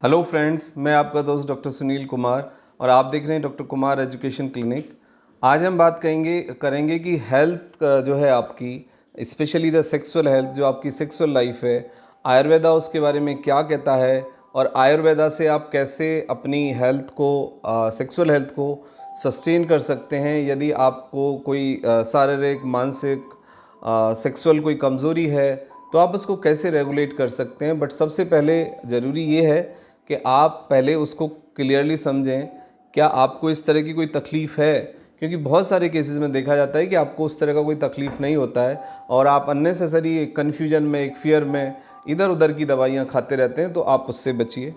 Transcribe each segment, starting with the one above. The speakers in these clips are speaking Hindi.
हेलो फ्रेंड्स, मैं आपका दोस्त डॉक्टर सुनील कुमार और आप देख रहे हैं डॉक्टर कुमार एजुकेशन क्लिनिक। आज हम बात करेंगे कि हेल्थ जो है आपकी, स्पेशली द सेक्सुअल हेल्थ, जो आपकी सेक्सुअल लाइफ है, आयुर्वेदा उसके बारे में क्या कहता है और आयुर्वेदा से आप कैसे अपनी हेल्थ को, सेक्सुअल हेल्थ को सस्टेन कर सकते हैं। यदि आपको कोई शारीरिक, मानसिक, सेक्सुअल कोई कमज़ोरी है तो आप उसको कैसे रेगुलेट कर सकते हैं। बट सबसे पहले ज़रूरी ये है कि आप पहले उसको क्लियरली समझें, क्या आपको इस तरह की कोई तकलीफ़ है, क्योंकि बहुत सारे केसेस में देखा जाता है कि आपको उस तरह का कोई तकलीफ़ नहीं होता है और आप अननेसेसरी एक कन्फ्यूजन में, एक फियर में इधर उधर की दवाइयाँ खाते रहते हैं, तो आप उससे बचिए।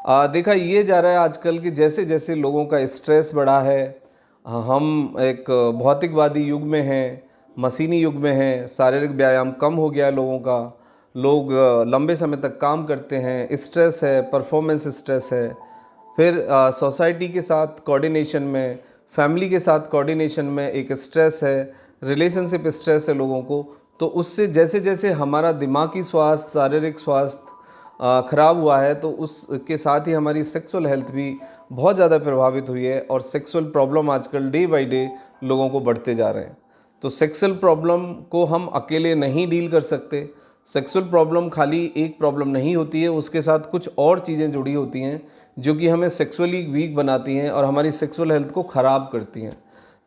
देखा ये जा रहा है आजकल कि जैसे जैसे लोगों का स्ट्रेस बढ़ा है, हम एक भौतिकवादी युग में हैं, मशीनी युग में हैं, शारीरिक व्यायाम कम हो गया है लोगों का, लोग लंबे समय तक काम करते हैं, स्ट्रेस है, परफॉर्मेंस स्ट्रेस है, फिर सोसाइटी के साथ कोऑर्डिनेशन में, फैमिली के साथ कोऑर्डिनेशन में एक स्ट्रेस है, रिलेशनशिप स्ट्रेस है लोगों को। तो उससे जैसे जैसे हमारा दिमागी स्वास्थ्य, शारीरिक स्वास्थ्य ख़राब हुआ है, तो उसके साथ ही हमारी सेक्सुअल हेल्थ भी बहुत ज़्यादा प्रभावित हुई है और सेक्सुअल प्रॉब्लम आजकल डे बाय डे लोगों को बढ़ते जा रहे हैं। तो सेक्सुअल प्रॉब्लम को हम अकेले नहीं डील कर सकते। सेक्सुअल प्रॉब्लम खाली एक प्रॉब्लम नहीं होती है, उसके साथ कुछ और चीज़ें जुड़ी होती हैं जो कि हमें सेक्सुअली वीक बनाती हैं और हमारी सेक्सुअल हेल्थ को ख़राब करती हैं।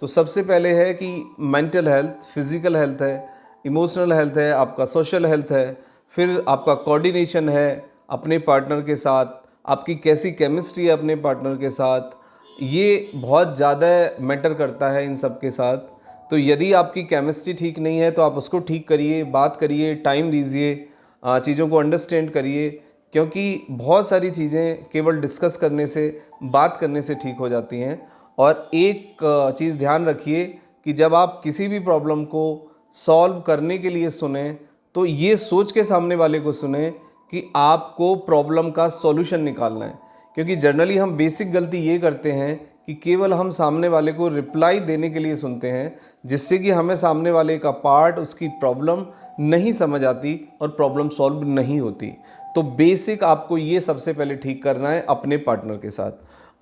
तो सबसे पहले है कि मेंटल हेल्थ, फिज़िकल हेल्थ है, इमोशनल हेल्थ है, आपका सोशल हेल्थ है, फिर आपका कोऑर्डिनेशन है अपने पार्टनर के साथ, आपकी कैसी केमिस्ट्री है अपने पार्टनर के साथ, ये बहुत ज़्यादा मैटर करता है इन सब के साथ। तो यदि आपकी केमिस्ट्री ठीक नहीं है तो आप उसको ठीक करिए, बात करिए, टाइम दीजिए, चीज़ों को अंडरस्टैंड करिए, क्योंकि बहुत सारी चीज़ें केवल डिस्कस करने से, बात करने से ठीक हो जाती हैं। और एक चीज़ ध्यान रखिए कि जब आप किसी भी प्रॉब्लम को सॉल्व करने के लिए सुने तो ये सोच के सामने वाले को सुने कि आपको प्रॉब्लम का सॉल्यूशन निकालना है। क्योंकि जनरली हम बेसिक गलती ये करते हैं कि केवल हम सामने वाले को रिप्लाई देने के लिए सुनते हैं, जिससे कि हमें सामने वाले का पार्ट, उसकी प्रॉब्लम नहीं समझ आती और प्रॉब्लम सॉल्व नहीं होती। तो बेसिक आपको ये सबसे पहले ठीक करना है अपने पार्टनर के साथ।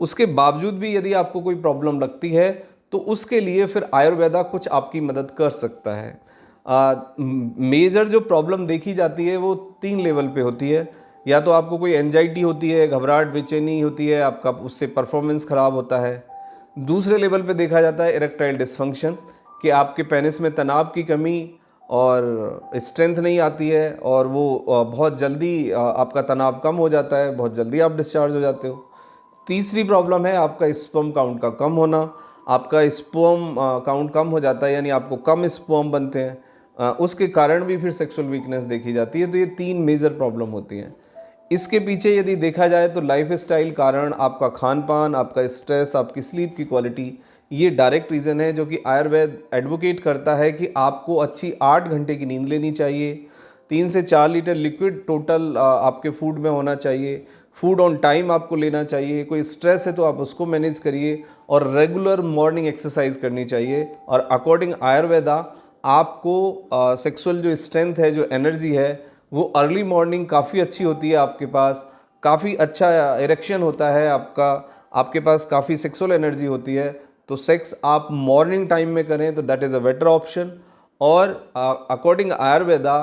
उसके बावजूद भी यदि आपको कोई प्रॉब्लम लगती है तो उसके लिए फिर आयुर्वेदा कुछ आपकी मदद कर सकता है। मेजर जो प्रॉब्लम देखी जाती है वो 3 लेवल पे होती है। या तो आपको कोई एंजाइटी होती है, घबराहट, बेचैनी होती है, आपका उससे परफॉर्मेंस ख़राब होता है। दूसरे लेवल पे देखा जाता है इरेक्टाइल डिसफंक्शन, कि आपके पेनिस में तनाव की कमी और स्ट्रेंथ नहीं आती है और वो बहुत जल्दी आपका तनाव कम हो जाता है, बहुत जल्दी आप डिस्चार्ज हो जाते हो। तीसरी प्रॉब्लम है आपका स्पर्म काउंट का कम होना। आपका स्पर्म काउंट कम हो जाता है, यानी आपको कम स्पर्म बनते हैं, उसके कारण भी फिर सेक्सुअल वीकनेस देखी जाती है। तो ये 3 मेजर प्रॉब्लम होती हैं। इसके पीछे यदि देखा जाए तो लाइफ स्टाइल कारण, आपका खान पान, आपका स्ट्रेस, आपकी स्लीप की क्वालिटी, ये डायरेक्ट रीज़न है जो कि आयुर्वेद एडवोकेट करता है कि आपको अच्छी 8 घंटे की नींद लेनी चाहिए, 3 से 4 लीटर लिक्विड टोटल आपके फूड में होना चाहिए, फूड ऑन टाइम आपको लेना चाहिए, कोई स्ट्रेस है तो आप उसको मैनेज करिए और रेगुलर मॉर्निंग एक्सरसाइज करनी चाहिए। और अकॉर्डिंग आयुर्वेदा आपको सेक्सुअल जो स्ट्रेंथ है, जो एनर्जी है, वो अर्ली मॉर्निंग काफ़ी अच्छी होती है आपके पास, काफ़ी अच्छा इरेक्शन होता है आपका, आपके पास काफ़ी सेक्सुअल एनर्जी होती है। तो सेक्स आप मॉर्निंग टाइम में करें तो that is a better option. और अकॉर्डिंग आयुर्वेदा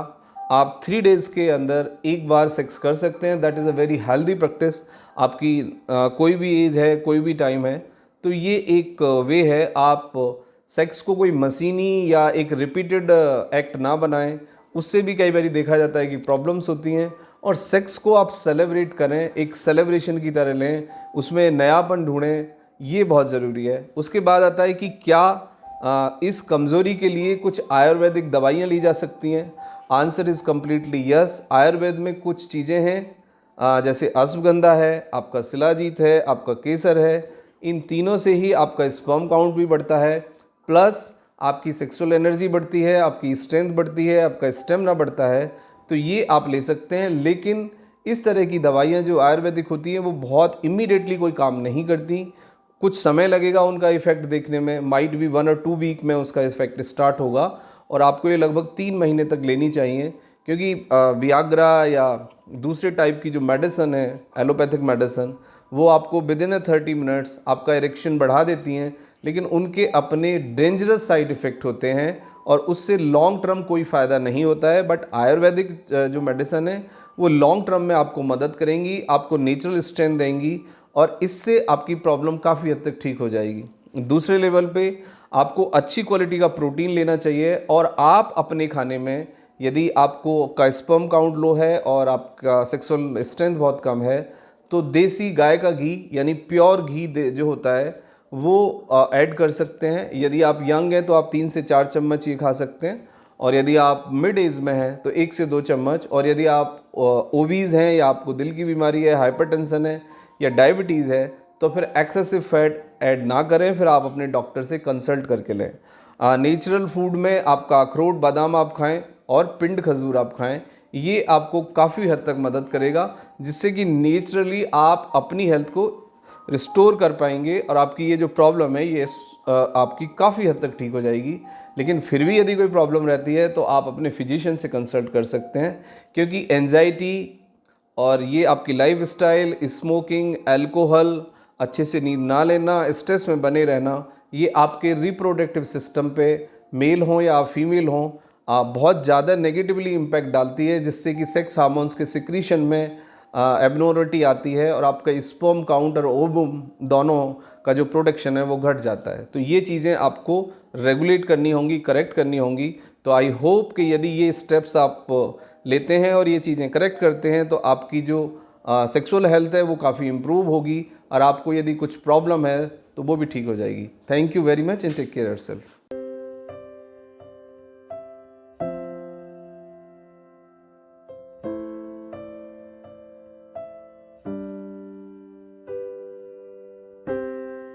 आप 3 डेज़ के अंदर एक बार सेक्स कर सकते हैं। That is a very healthy practice. आपकी कोई भी एज है, कोई भी टाइम है, तो ये एक वे है। आप सेक्स को कोई मशीनी या एक रिपीटेड एक्ट ना बनाएं, उससे भी कई बार देखा जाता है कि प्रॉब्लम्स होती हैं। और सेक्स को आप सेलिब्रेट करें, एक सेलिब्रेशन की तरह लें, उसमें नयापन ढूंढें, ये बहुत ज़रूरी है। उसके बाद आता है कि क्या इस कमज़ोरी के लिए कुछ आयुर्वेदिक दवाइयाँ ली जा सकती हैं। Answer is completely yes. Ayurveda में कुछ चीज़ें हैं, जैसे अश्वगंधा है, आपका शिलाजीत है, आपका केसर है। इन तीनों से ही आपका स्पर्म काउंट भी बढ़ता है, प्लस आपकी सेक्सुअल एनर्जी बढ़ती है, आपकी स्ट्रेंथ बढ़ती है, आपका स्टेमिना बढ़ता है। तो ये आप ले सकते हैं। लेकिन इस तरह की दवाइयाँ जो आयुर्वेदिक होती हैं वो बहुत इमीडिएटली कोई काम नहीं करती। कुछ समय लगेगा उनका इफ़ेक्ट देखने में, माइट भी 1 और 2 वीक में उसका इफ़ेक्ट स्टार्ट होगा और आपको ये लगभग 3 महीने तक लेनी चाहिए। क्योंकि वियाग्रा या दूसरे टाइप की जो मेडिसन है, एलोपैथिक मेडिसन, वो आपको विद इन 30 मिनट्स आपका इरेक्शन बढ़ा देती हैं, लेकिन उनके अपने डेंजरस साइड इफ़ेक्ट होते हैं और उससे लॉन्ग टर्म कोई फ़ायदा नहीं होता है। बट आयुर्वेदिक जो मेडिसन है वो लॉन्ग टर्म में आपको मदद करेंगी, आपको नेचुरल स्ट्रेंथ देंगी और इससे आपकी प्रॉब्लम काफ़ी हद तक ठीक हो जाएगी। दूसरे लेवल पे आपको अच्छी क्वालिटी का प्रोटीन लेना चाहिए और आप अपने खाने में, यदि आपको का स्पर्म काउंट लो है और आपका सेक्सुअल स्ट्रेंथ बहुत कम है, तो देसी गाय का घी यानी प्योर घी जो होता है वो ऐड कर सकते हैं। यदि आप यंग हैं तो आप 3 से 4 चम्मच ये खा सकते हैं, और यदि आप मिड एज में हैं तो 1 से 2 चम्मच, और यदि आप ओबीज हैं या आपको दिल की बीमारी है, हाइपरटेंशन है या डायबिटीज़ है, तो फिर एक्सेसिव फैट ऐड ना करें, फिर आप अपने डॉक्टर से कंसल्ट करके लें। नेचुरल फूड में आपका अखरोट, बादाम आप खाएं और पिंड खजूर आप खाएं, ये आपको काफ़ी हद तक मदद करेगा, जिससे कि नेचुरली आप अपनी हेल्थ को रिस्टोर कर पाएंगे और आपकी ये जो प्रॉब्लम है ये आपकी काफ़ी हद तक ठीक हो जाएगी। लेकिन फिर भी यदि कोई प्रॉब्लम रहती है तो आप अपने फिजिशियन से कंसल्ट कर सकते हैं, क्योंकि एंजाइटी और ये आपकी लाइफस्टाइल, स्मोकिंग, अल्कोहल, अच्छे से नींद ना लेना, स्ट्रेस में बने रहना, ये आपके रिप्रोडक्टिव सिस्टम पे, मेल हों या फीमेल हों, बहुत ज़्यादा नेगेटिवली इम्पैक्ट डालती है, जिससे कि सेक्स हार्मोन्स के सिक्रीशन में एबनॉर्मलिटी आती है और आपका स्पर्म काउंट और ओवम दोनों का जो प्रोडक्शन है वो घट जाता है। तो ये चीज़ें आपको रेगुलेट करनी होंगी, करेक्ट करनी होंगी। तो आई होप कि यदि ये स्टेप्स आप लेते हैं और ये चीज़ें करेक्ट करते हैं तो आपकी जो सेक्सुअल हेल्थ है वो काफ़ी इम्प्रूव होगी, और आपको यदि कुछ प्रॉब्लम है तो वो भी ठीक हो जाएगी। Thank you very much and take care yourself.